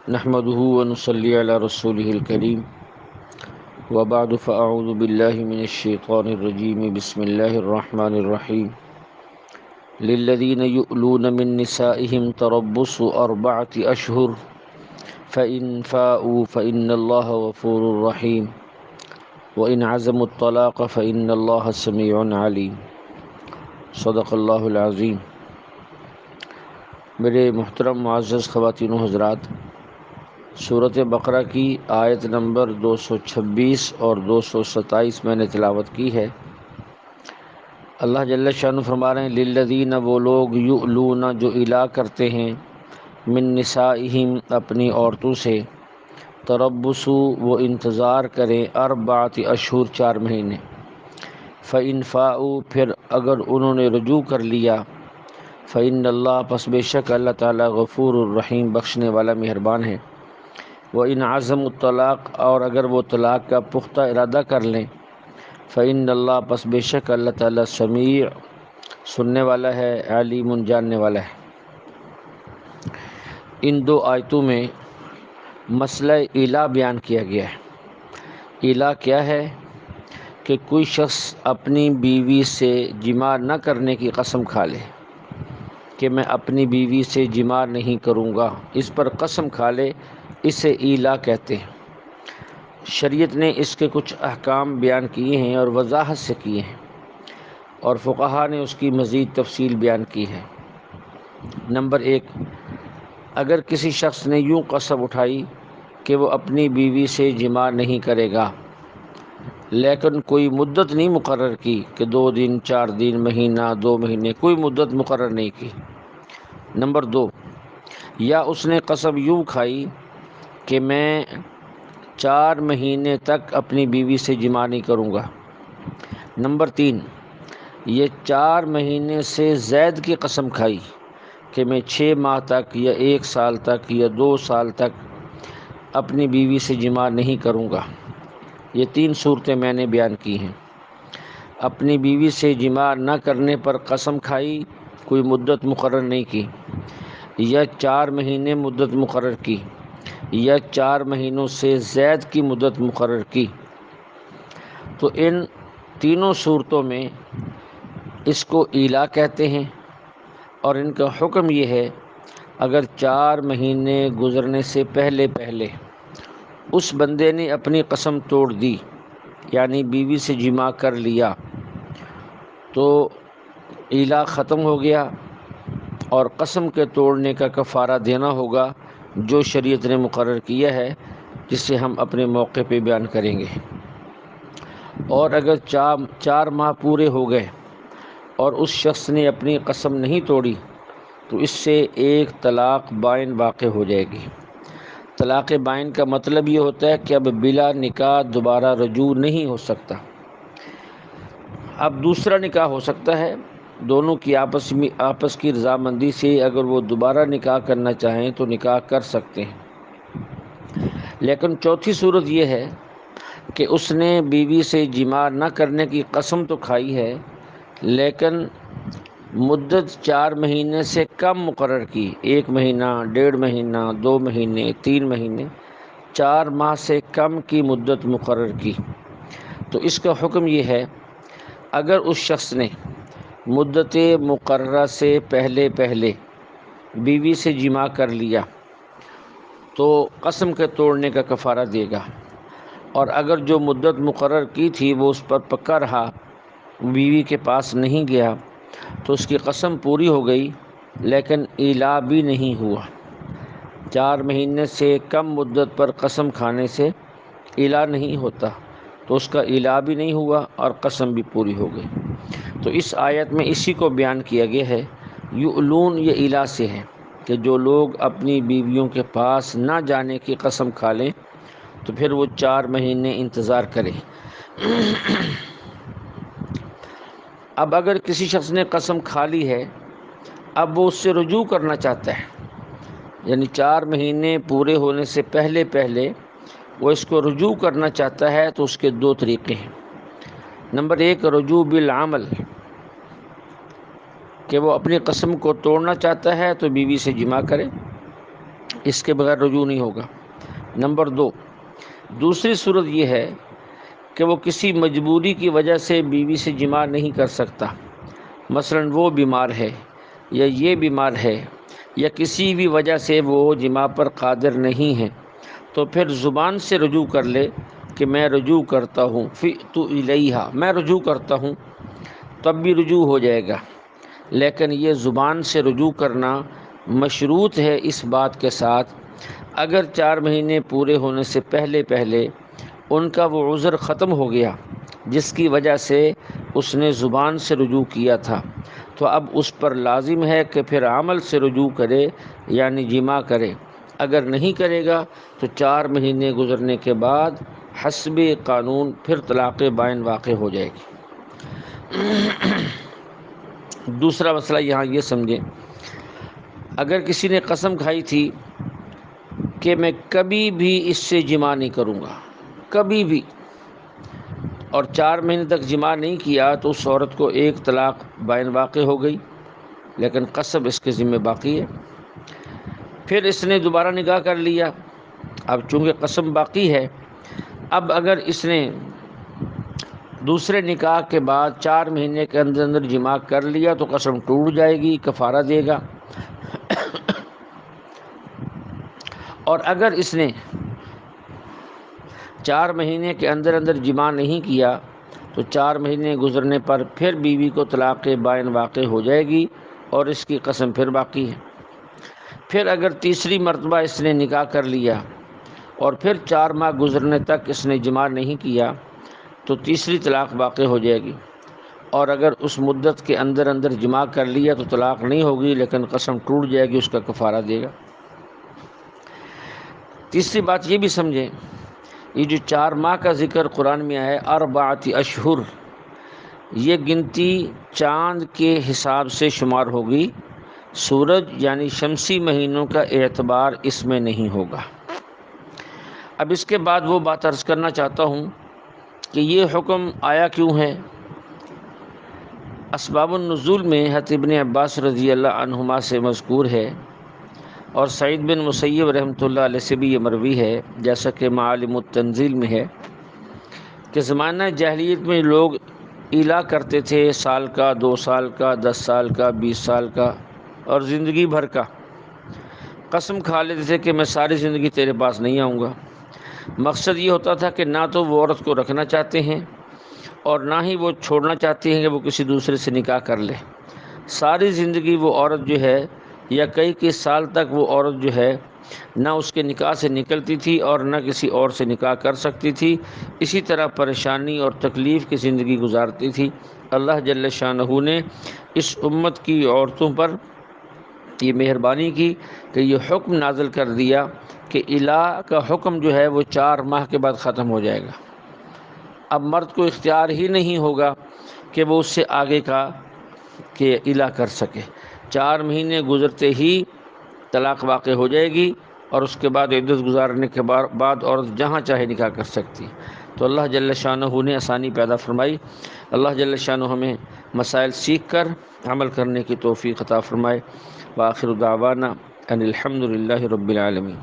نحمده ونصلي على رسوله الكريم وبعد فأعوذ بالله من الشيطان الرجيم بسم الله الرحمن الرحيم للذين يؤلون من نسائهم تربص 4 أشهر فإن فاءوا فإن الله غفور رحيم وإن عزموا الطلاق فإن الله سميع عليم صدق اللہ العظیم۔ میرے محترم معزز خواتین و حضرات، سورۃ بقرہ کی آیت نمبر 226 اور 227 میں نے تلاوت کی ہے۔ اللہ جل شانہ فرما رہے ہیں للذین، وہ لوگ، یؤلون، جو الا کرتے ہیں، من نسائہم، اپنی عورتوں سے، تربصوا، وہ انتظار کریں، 4 اشہر، 4 مہینے، فإن فاؤوا، پھر اگر انہوں نے رجوع کر لیا، فإن اللہ، پس بے شک اللہ تعالیٰ، غفور الرحیم، بخشنے والا مہربان ہے، وَإِنْ عَزَمُوا الطلاق، اور اگر وہ طلاق کا پختہ ارادہ کر لیں، فإن اللہ، پس بے شک اللہ تعالیٰ، سمیع، سننے والا ہے، علیم، جاننے والا ہے۔ ان 2 آیتوں میں مسئلہ ایلا بیان کیا گیا ہے۔ ایلا کیا ہے؟ کہ کوئی شخص اپنی بیوی سے جماع نہ کرنے کی قسم کھا لے کہ میں اپنی بیوی سے جماع نہیں کروں گا، اس پر قسم کھا لے، اسے ایلا کہتے ہیں۔ شریعت نے اس کے کچھ احکام بیان کیے ہیں اور وضاحت سے کیے ہیں، اور فقہا نے اس کی مزید تفصیل بیان کی ہے۔ نمبر 1، اگر کسی شخص نے یوں قسم اٹھائی کہ وہ اپنی بیوی سے جماع نہیں کرے گا، لیکن کوئی مدت نہیں مقرر کی کہ 2 دن، 4 دن، مہینہ، 2 مہینے، کوئی مدت مقرر نہیں کی۔ نمبر 2، یا اس نے قسم یوں کھائی کہ میں 4 مہینے تک اپنی بیوی سے جماع نہیں کروں گا۔ نمبر 3، یہ 4 مہینے سے زائد کی قسم کھائی کہ میں 6 ماہ تک یا 1 سال تک یا 2 سال تک اپنی بیوی سے جماع نہیں کروں گا۔ یہ 3 صورتیں میں نے بیان کی ہیں۔ اپنی بیوی سے جماع نہ کرنے پر قسم کھائی، کوئی مدت مقرر نہیں کی، یا 4 مہینے مدت مقرر کی، یا 4 مہینوں سے زائد کی مدت مقرر کی، تو ان تینوں صورتوں میں اس کو ایلا کہتے ہیں، اور ان کا حکم یہ ہے اگر 4 مہینے گزرنے سے پہلے اس بندے نے اپنی قسم توڑ دی، یعنی بیوی سے جماع کر لیا، تو ایلا ختم ہو گیا، اور قسم کے توڑنے کا کفارہ دینا ہوگا جو شریعت نے مقرر کیا ہے، جسے ہم اپنے موقع پہ بیان کریں گے۔ اور اگر 4 ماہ پورے ہو گئے اور اس شخص نے اپنی قسم نہیں توڑی، تو اس سے ایک طلاق بائن واقع ہو جائے گی۔ طلاق بائن کا مطلب یہ ہوتا ہے کہ اب بلا نکاح دوبارہ رجوع نہیں ہو سکتا، اب دوسرا نکاح ہو سکتا ہے، دونوں کی آپس کی رضامندی سے اگر وہ دوبارہ نکاح کرنا چاہیں تو نکاح کر سکتے ہیں۔ لیکن چوتھی صورت یہ ہے کہ اس نے بیوی سے جماع نہ کرنے کی قسم تو کھائی ہے، لیکن مدت 4 مہینے سے کم مقرر کی، 1 مہینہ، 1.5 مہینہ، 2 مہینے، 3 مہینے، 4 ماہ سے کم کی مدت مقرر کی، تو اس کا حکم یہ ہے اگر اس شخص نے مدت مقررہ سے پہلے بیوی سے جماع کر لیا تو قسم کے توڑنے کا کفارہ دے گا، اور اگر جو مدت مقرر کی تھی وہ اس پر پکا رہا، بیوی کے پاس نہیں گیا، تو اس کی قسم پوری ہو گئی لیکن ایلا بھی نہیں ہوا۔ 4 مہینے سے کم مدت پر قسم کھانے سے ایلا نہیں ہوتا، تو اس کا ایلا بھی نہیں ہوا اور قسم بھی پوری ہو گئی۔ تو اس آیت میں اسی کو بیان کیا گیا ہے۔ یؤلون، یہ ایلا سے ہے کہ جو لوگ اپنی بیویوں کے پاس نہ جانے کی قسم کھا لیں تو پھر وہ 4 مہینے انتظار کریں۔ اب اگر کسی شخص نے قسم کھا لی ہے، اب وہ اس سے رجوع کرنا چاہتا ہے، یعنی 4 مہینے پورے ہونے سے پہلے وہ اس کو رجوع کرنا چاہتا ہے، تو اس کے 2 طریقے ہیں۔ نمبر 1، رجوع بالعمل، کہ وہ اپنی قسم کو توڑنا چاہتا ہے تو بیوی سے جماع کرے، اس کے بغیر رجوع نہیں ہوگا۔ نمبر 2، دوسری صورت یہ ہے کہ وہ کسی مجبوری کی وجہ سے بیوی سے جماع نہیں کر سکتا، مثلا وہ بیمار ہے یا یہ بیمار ہے یا کسی بھی وجہ سے وہ جماع پر قادر نہیں ہے، تو پھر زبان سے رجوع کر لے کہ میں رجوع کرتا ہوں، فئت الیہا، میں رجوع کرتا ہوں، تب بھی رجوع ہو جائے گا۔ لیکن یہ زبان سے رجوع کرنا مشروط ہے اس بات کے ساتھ، اگر 4 مہینے پورے ہونے سے پہلے ان کا وہ عذر ختم ہو گیا جس کی وجہ سے اس نے زبان سے رجوع کیا تھا، تو اب اس پر لازم ہے کہ پھر عمل سے رجوع کرے، یعنی جماع کرے۔ اگر نہیں کرے گا تو 4 مہینے گزرنے کے بعد حسب قانون پھر طلاق بائن واقع ہو جائے گی۔ دوسرا مسئلہ یہاں یہ سمجھیں، اگر کسی نے قسم کھائی تھی کہ میں کبھی بھی اس سے جماع نہیں کروں گا، کبھی بھی، اور 4 مہینے تک جماع نہیں کیا، تو اس عورت کو 1 طلاق بائن واقع ہو گئی، لیکن قسم اس کے ذمہ باقی ہے۔ پھر اس نے دوبارہ نکاح کر لیا، اب چونکہ قسم باقی ہے، اب اگر اس نے دوسرے نکاح کے بعد 4 مہینے کے اندر جماع کر لیا تو قسم ٹوٹ جائے گی، کفارہ دے گا۔ اور اگر اس نے 4 مہینے کے اندر جماع نہیں کیا تو 4 مہینے گزرنے پر پھر بیوی کو طلاق بائن واقع ہو جائے گی اور اس کی قسم پھر باقی ہے۔ پھر اگر تیسری مرتبہ اس نے نکاح کر لیا اور پھر 4 ماہ گزرنے تک اس نے جماع نہیں کیا تو تیسری طلاق واقع ہو جائے گی، اور اگر اس مدت کے اندر جماع کر لیا تو طلاق نہیں ہوگی لیکن قسم ٹوٹ جائے گی، اس کا کفارہ دے گا۔ تیسری بات یہ بھی سمجھیں، یہ جو 4 ماہ کا ذکر قرآن میں آیا ہے، 4 اشہر، یہ گنتی چاند کے حساب سے شمار ہوگی، سورج یعنی شمسی مہینوں کا اعتبار اس میں نہیں ہوگا۔ اب اس کے بعد وہ بات عرض کرنا چاہتا ہوں کہ یہ حکم آیا کیوں ہے۔ اسباب النزول میں حضرت ابن عباس رضی اللہ عنہما سے مذکور ہے، اور سعید بن مسیب رحمۃ اللہ علیہ سے بھی یہ مروی ہے، جیسا کہ معالم التنزیل میں ہے، کہ زمانہ جاہلیت میں لوگ ایلا کرتے تھے، سال کا، 2 سال کا، 10 سال کا، 20 سال کا اور زندگی بھر کا۔ قسم کھا لیتے تھے کہ میں ساری زندگی تیرے پاس نہیں آؤں گا۔ مقصد یہ ہوتا تھا کہ نہ تو وہ عورت کو رکھنا چاہتے ہیں اور نہ ہی وہ چھوڑنا چاہتے ہیں کہ وہ کسی دوسرے سے نکاح کر لے۔ ساری زندگی وہ عورت جو ہے، یا کئی سال تک وہ عورت جو ہے، نہ اس کے نکاح سے نکلتی تھی اور نہ کسی اور سے نکاح کر سکتی تھی، اسی طرح پریشانی اور تکلیف کی زندگی گزارتی تھی۔ اللہ جل شانہ نے اس امت کی عورتوں پر یہ مہربانی کی کہ یہ حکم نازل کر دیا کہ الا کا حکم جو ہے وہ 4 ماہ کے بعد ختم ہو جائے گا۔ اب مرد کو اختیار ہی نہیں ہوگا کہ وہ اس سے آگے کا کہ الا کر سکے۔ 4 مہینے گزرتے ہی طلاق واقع ہو جائے گی، اور اس کے بعد عدت گزارنے کے بعد عورت جہاں چاہے نکاح کر سکتی۔ تو اللہ جل شانہ نے آسانی پیدا فرمائی۔ اللہ جل شانہ ہمیں مسائل سیکھ کر عمل کرنے کی توفیق عطا فرمائے۔ وآخر دعوانا ان الحمد للہ رب العالمین۔